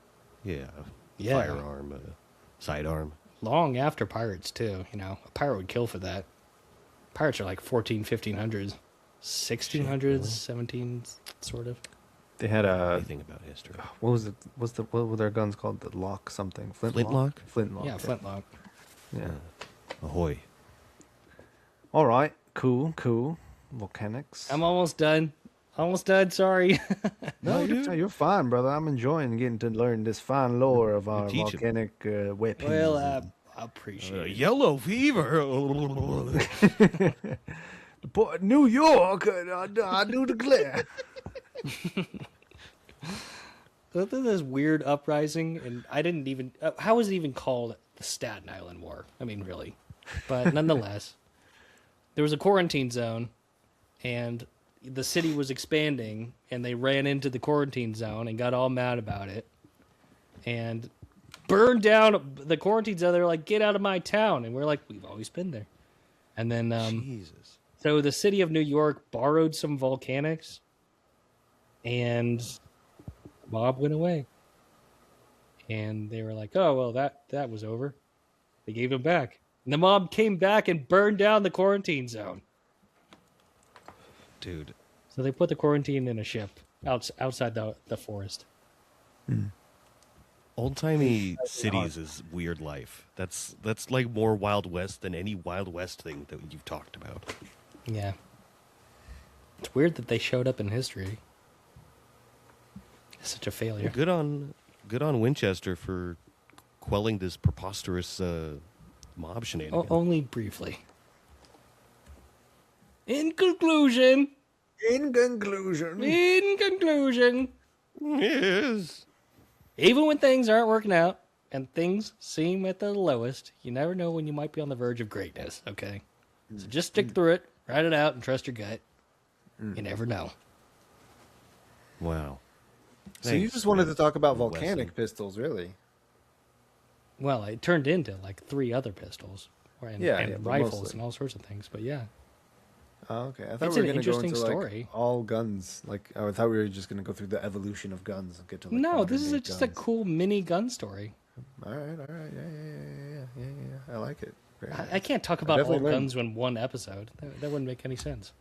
Yeah, Yeah. firearm. sidearm. Long after pirates, too. You know, a pirate would kill for that. Pirates are like 1500s, 1600s, 17s, sort of. They had a Anything about history. what was it? What were their guns called? The lock something. Flintlock? Flintlock. Yeah, flintlock. Yeah. Ahoy. All right. Cool. Volcanics. I'm almost done. Sorry. No, you're fine, brother. I'm enjoying getting to learn this fine lore of our teaching. volcanic weapons. Well, I appreciate it. Yellow fever. New York, I do declare. This weird uprising, and I didn't even. How was it even called the Staten Island War? I mean, really. But nonetheless, there was a quarantine zone, and the city was expanding, and they ran into the quarantine zone and got all mad about it, and burned down the quarantine zone. They're like, "Get out of my town!" And we're like, "We've always been there." And then, Jesus. so the city of New York borrowed some volcanics, and mob went away. And they were like, "Oh well, that was over." They gave them back, and the mob came back and burned down the quarantine zone. Dude. So they put the quarantine in a ship outside the forest. Old-timey cities is weird life. That's like more Wild West than any Wild West thing that you've talked about. Yeah, it's weird that they showed up in history. It's such a failure. Good on Winchester for quelling this preposterous mob shenanigans. Only briefly. In conclusion, Yes. even when things aren't working out and things seem at the lowest, you never know when you might be on the verge of greatness, okay? So just stick through it, ride it out, and trust your gut. You never know. Wow. So you Thanks, just wanted man. to talk about Wesley. volcanic pistols, really? Well, it turned into like 3 other pistols and but rifles mostly. and all sorts of things, but yeah. Oh, okay. I thought It's we were an going to go interesting into story. like all guns. Like I thought we were just going to go through the evolution of guns and get to like No, this modern-day is just a guns. cool mini gun story. All right. Yeah. I like it. Very nice. I can't talk about all definitely learned. guns in one episode. That wouldn't make any sense.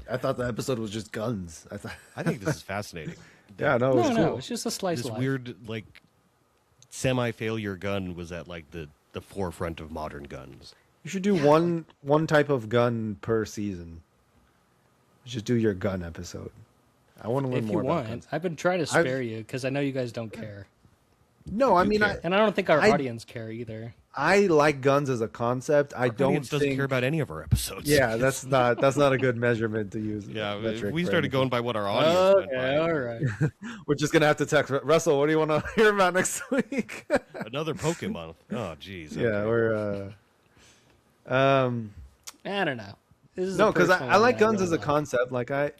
I thought the episode was just guns. I thought. I think this is fascinating. Yeah, no, it was No, cool. it's just a slice This of life. weird, like, semi-failure gun was at, like, the forefront of modern guns. You should do one type of gun per season. Just do your gun episode. I want to learn If you more about want, guns. I've been trying to spare you because I know you guys don't care, No, I mean, care. and I don't think our I- audience care either. I like guns as a concept. I don't Audience doesn't think. care about any of our episodes. Yeah, that's not a good measurement to use. Yeah, if metric we for started anything. going by what our audience went Okay, by. all right. We're just gonna have to text Russell. What do you want to hear about next week? Another Pokemon. Oh, jeez. Yeah, okay. we're. I don't know. This is No, a because personal I like one that guns really as a like. concept. Like I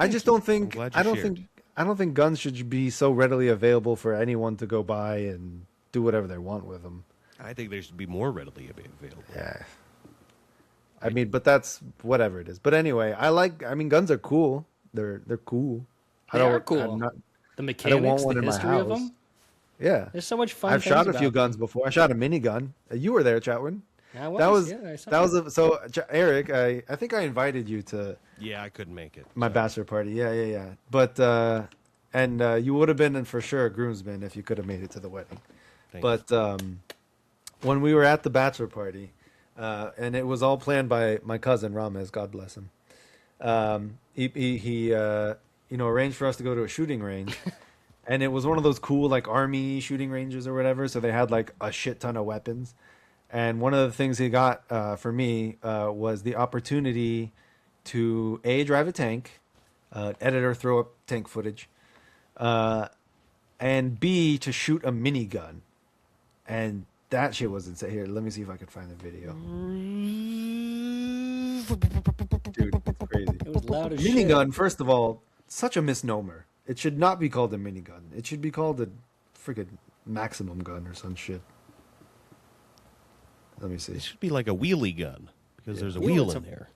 just don't think glad you I don't shared. think I don't think guns should be so readily available for anyone to go buy and do whatever they want with them. I think they should be more readily available. Yeah. I mean, but that's whatever it is. But anyway, I mean, guns are cool. They're cool. They are cool. I'm not, The want mechanics, one the in my history of house. them. yeah. There's so much fun. I've things shot a about few them. guns before. I shot a minigun. You were there, Chatwin. I was, That was yeah, I saw that was so Eric. I think I invited you to Yeah, I couldn't make it. my bachelor party. Yeah. But and you would have been for sure a groomsman if you could have made it to the wedding. Thanks. But when we were at the bachelor party, and it was all planned by my cousin Ramez, God bless him. He arranged for us to go to a shooting range, and it was one of those cool like army shooting ranges or whatever. So they had like a shit ton of weapons, and one of the things he got for me was the opportunity to drive a tank, edit or throw up tank footage, and B to shoot a minigun, and that shit was insane. Here, let me see if I can find the video. Dude, it's crazy. It was loud as shit. Minigun, first of all, such a misnomer. It should not be called a minigun. It should be called a freaking maximum gun or some shit. Let me see. It should be like a wheelie gun because there's a Yeah, wheel it's in a- there.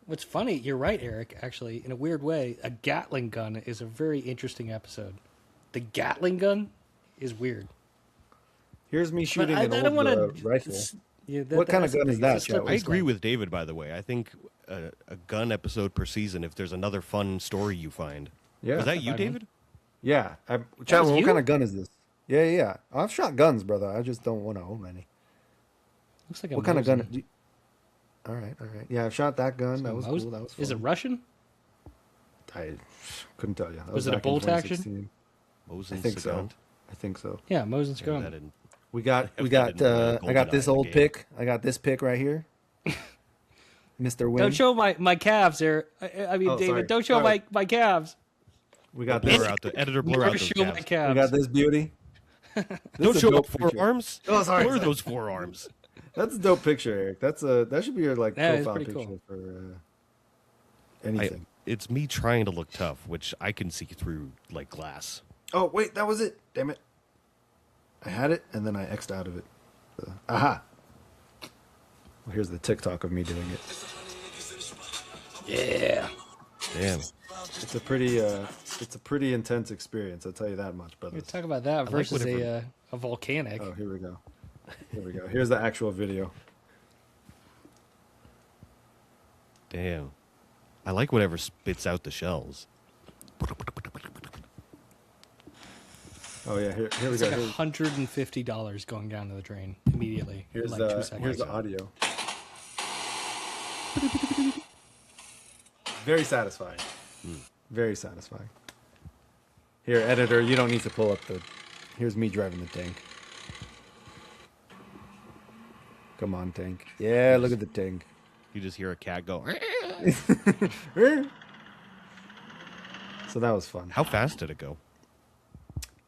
What's funny, you're right, Eric, actually, in a weird way, a Gatling gun is a very interesting episode. The Gatling gun is weird. Here's me shooting I an don't old want to. rifle. Yeah, What kind of gun is that, it's a slippery I Chad? agree slope. with David, by the way. I think a gun episode per season, if there's another fun story you find. Yeah. Was that you, fine, man. David? Yeah. was Chad, what you? kind of gun is this? Yeah, yeah, yeah. I've shot guns, brother. I just don't want to own any. Looks like a What kind of gun? Mosin. All right, all right. Yeah, I've shot that gun. That was Mos- cool. That was fun. Is it Russian? I couldn't tell you. That Was it a back in bolt action? 2016. I Mosin think so. Sagant. I think so. Yeah, Mosin's Yeah, gun. that didn't- We got If that didn't, I got GoldenEye this in the old game. pick. I got this pick right here. Mr. Win. Don't show my calves there. I mean, Oh, David, sorry. don't show Sorry. my calves. We got this. Blur out the editor. Blur Never out those show my calves. We calves. got this beauty. This Don't is a show dope up picture. forearms. Oh, sorry, Blur sorry. those forearms. That's a dope picture, Eric. That should be your like Yeah, it's profile pretty picture cool. for anything. It's me trying to look tough, which I can see through like glass. Oh wait, that was it. Damn it! I had it and then I X'd out of it. Aha! Well, here's the TikTok of me doing it. Yeah. Damn. It's a pretty intense experience. I'll tell you that much, brother. We talk about that like versus whatever- a volcanic. Oh, here we go. Here we go. Here's the actual video. Damn. I like whatever spits out the shells. Oh yeah, here we It's go. like Here's, $150 going down to the drain immediately. here's in like 2 the seconds. here's the audio. Very satisfying. Very satisfying. Here, editor, you don't need to pull up the. Here's me driving the tank. Come on, tank. Yeah, look at the tank. You just hear a cat go. So that was fun. How fast did it go?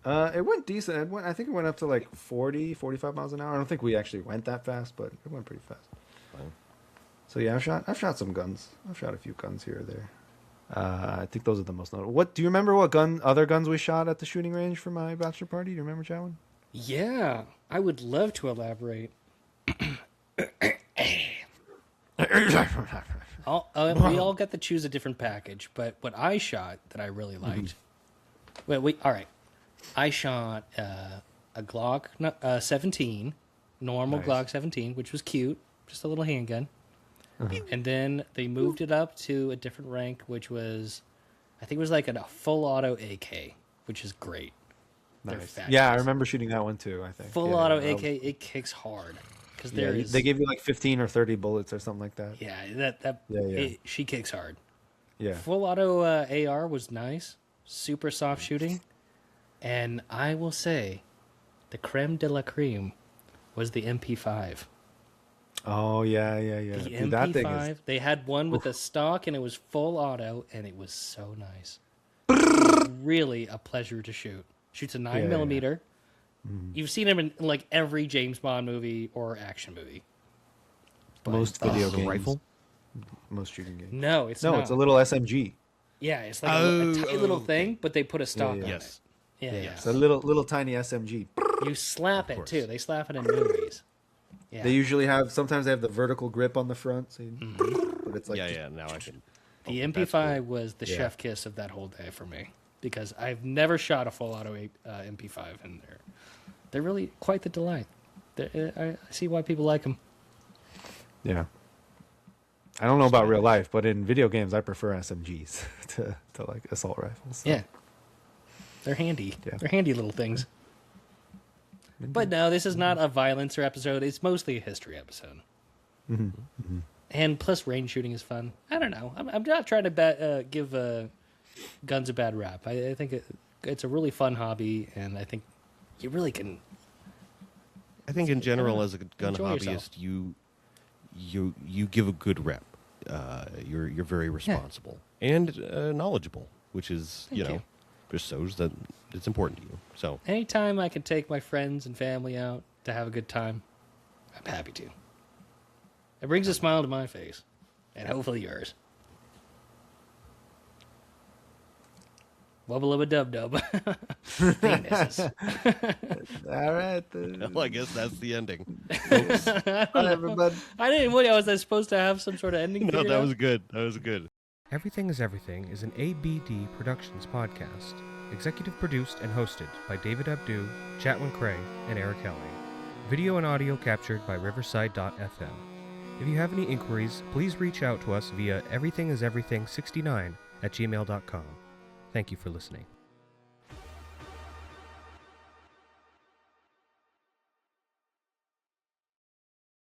It went decent. I think it went up to like 40, 45 miles an hour. I don't think we actually went that fast, but it went pretty fast. Wow. So yeah, I've shot some guns. I've shot a few guns here or there. I think those are the most notable. What do you remember? What other guns we shot at the shooting range for my bachelor party? Do you remember, Chatwin? Yeah, I would love to elaborate. We all got to choose a different package, but what I shot that I really liked. All right. I shot a Glock 17, normal Nice. Glock 17, which was cute, just a little handgun. And then they moved it up to a different rank, which was, I think it was like a full auto AK, which is great. They're Nice. fat Yeah, I guys. remember shooting that one too. I think Full Yeah, auto that was- AK, it kicks hard because Yeah, there is. they gave you like 15 or 30 bullets or something like that. Yeah, Yeah. she kicks hard. Yeah. Full auto AR was nice, super soft shooting, and I will say, the creme de la creme was the MP5. Oh yeah, yeah, yeah. The Dude, that thing MP5. is. They had one with a stock, and it was full auto, and it was so nice. Really a pleasure to shoot. Shoots a 9mm. You've seen him in like every James Bond movie or action movie. But- Most video The games. rifle? Most shooting games. No, it's No, not. it's a little SMG. Yeah, it's like a tiny little thing, but they put a stock yeah. on Yes. it. Yeah, yeah. It's a little tiny SMG. You slap it course. too. They slap it in movies. Yeah. They usually have. Sometimes they have the vertical grip on the front. So but it's like Yeah, just- yeah. Now I can. The Oh, that's MP5 cool. was the Yeah. chef kiss of that whole day for me because I've never shot a full auto MP5, and they're really quite the delight. I see why people like them. Yeah. I don't know about real life, but in video games, I prefer SMGs to like assault rifles. So. Yeah, they're handy. Yeah. They're handy little things. But no, this is not a violencer episode. It's mostly a history episode. And plus, range shooting is fun. I don't know. I'm not trying to give guns a bad rap. I think it's a really fun hobby, and I think you really can. I think in general, as a gun Enjoy yourself. hobbyist, you give a good rep. You're very responsible and knowledgeable, which is Thank you. just shows that it's important to you. So Anytime I can take my friends and family out to have a good time, I'm happy to. It brings a smile to my face, and hopefully yours. Wubba lubba dub dub. Penises. All right. well, I guess that's the ending. Bye, everybody. I didn't. What was I supposed to have some sort of ending? No, figured that out? was good. That was good. Everything is Everything is an ABD Productions podcast. Executive produced and hosted by David Abdu, Chatwin Cray, and Eric Kelly. Video and audio captured by Riverside.fm. If you have any inquiries, please reach out to us via everythingiseverything69@gmail.com. Thank you for listening.